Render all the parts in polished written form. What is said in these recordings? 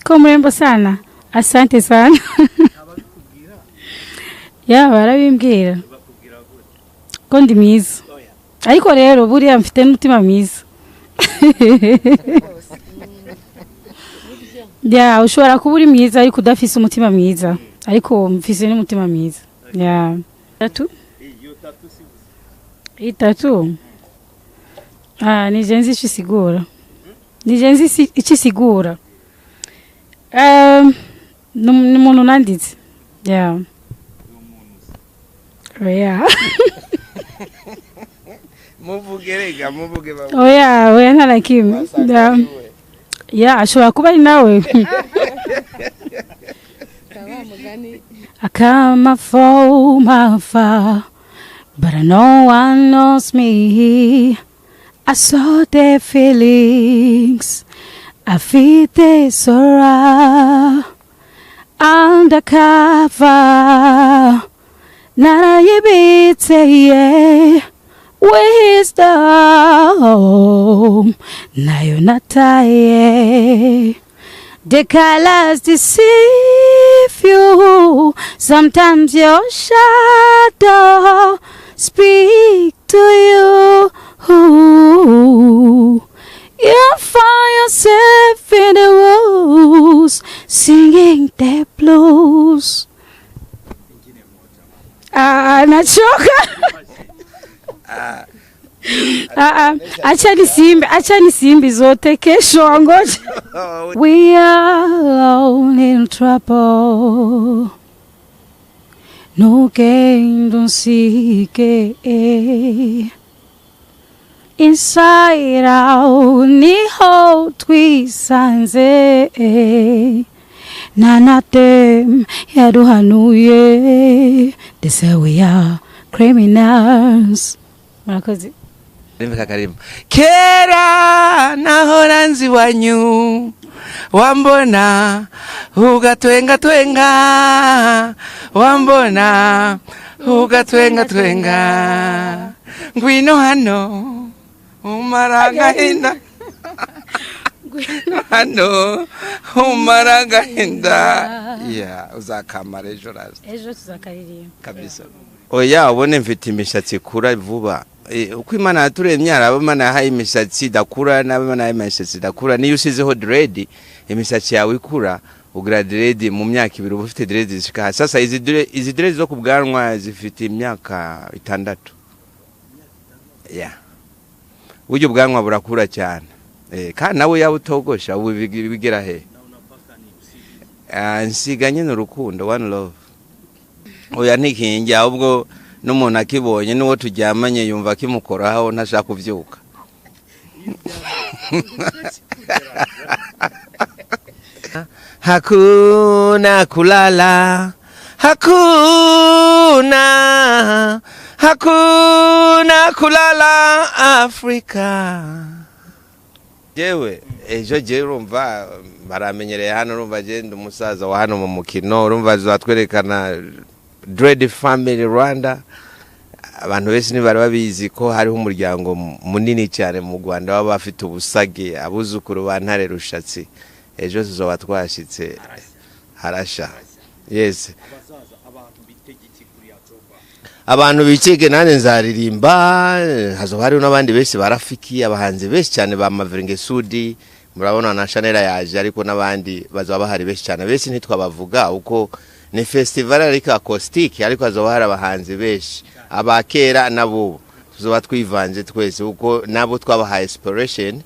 Ko mrembo sana. Asante sana. Ya barabimbwira. Ko ndi mwiza. Ariko rero buriya mfite n'umutima mwiza. Ya ushobora kuba uri mwiza ariko udafise umutima mwiza. Ariko mfise n'umutima mwiza. Ya. Tatu? Iyo tatu sibuze. Itatu. Ni jenzi ichisigura. Ni jenzi ichisigura. N'umuntu nanditse. Yeah. Oya. Muvugerega muvuge baba. Oya nta nakimwe. Yeah, ashobora kuba ari nawe. I come from afar, but no one knows me. I saw their feelings, I feel their sorrow. Undercover, narayibitse ye, wisdom, nayo nataye. The colors deceive you. Sometimes your shadow speak to you. You find yourself in the woods, singing the blues. Nachoka. Acha nisimbi zote kesho ngoja. We are all in trouble. No gain don't seek it. Inside out niho twisanze. None of them yaduhanuye. They say we are criminals. Murakoze. Rimeka karimu. Kera nahora nzi wanyu wambona ugatwenga twenga wambona ugatwenga twenga ngwino hano umaragahinda hano umaragahinda yeah uzakamara ejo tuzakaririye kabisa. Oya ubone mfite imishatsi kura vuba. Uko Imana yaturemye arabamana yahaye imishatsi dakura n'abamana yahaye imishatsi dakura. Niyo usizeho dread imishatsi yawe ikura ugira dread mu myaka 2 uba ufite dread zishika. Sasa izi dread zo kubwanwa zifite imyaka 6. Yeah. Ujye ubwanwa burakura cyane. Kandi nawe yabutogosha ubu bigera he. Nsiganye n'urukundo one love. Oya ntikinjya ahubwo n'umuntu akibonye n'uwo tujyamanye yumva kimukoraho ntashaka kuvyuka. Hakuna kulala, hakuna kulala Afrika. Jewe ejo je urumva baramenyereye hano urumva je ndumusaza wa hano mu mukino urumva zatwerekana Dread Family Rwanda. Abantu bese ni bari babizi ko hariho umuryango munini cyane mu Rwanda baba bafite ubusage abuzukuru ba Ntare Rushatsi. Ejo tuzoba twashitse harasha. Yes. Abantu bicege nane nzaririmba hazoba hariho n'abandi bese barafiki abahanzi bese cyane ba Mavringe Sudi murabona na Chanel yaje ariko n'abandi bazoba bahari bese cyane bese ntitwabavuga uko ni festival ariko acoustic ariko hazoba hari abahanzi bese abakera nabo tuzoba twivanze twese uko nabo twabahaye inspiration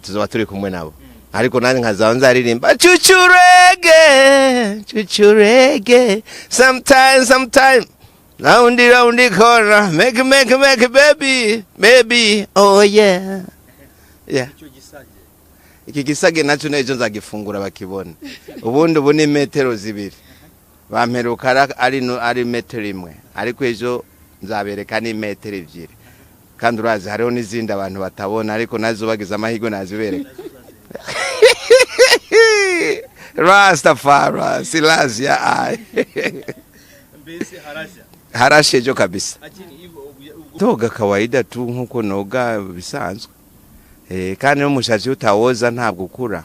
tuzoba turi kumwe nabo ariko nani nkazaho nzaririmba chuchurege sometime round the corner make baby oh yeah iki gisage naco nejo nzagifungura bakibona ubundi ubu ni metero 2 bamperuka ari metero 1 ariko ejo nzabereka ni metero 2 kandi urazi hariho n'izindi abantu batabona ariko nazo bagize amahigo nazibereka. Rastafari Silasia ai mbese harashe jo kabisa toga kawaida tu nkuko noga bisanzwe kandi n'umushaje utawoza ntabwo ukura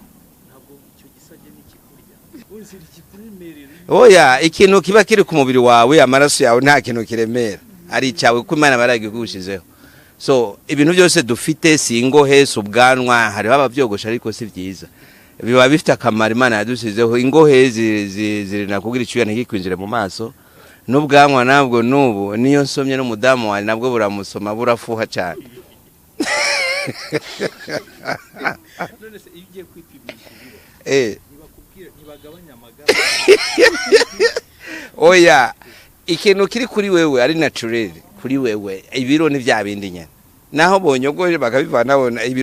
oya ikintu kiba kiri ku mubiri wawe amaraso yawe nta kintu kiremera ari cyawe ko Imana baragigushizeho so ibintu byose dufite singohe subwanwa hariho abavyogosha ariko si byiza biba bifite akamaro Imana yadusizeho ingohe ziri nakugira icyuya ntikikwinjire mu maso n'ubwanwa nabwo nubu niyo nsomye n'umudamu wari nabwo buramusoma burafuha cyane none se igiye kwipimisha ntibagabanya amagara oya ikintu kiri kuri wewe ari natural kuri wewe ibiro ni bya bindi nyane naho bonyogoje bakabivana bona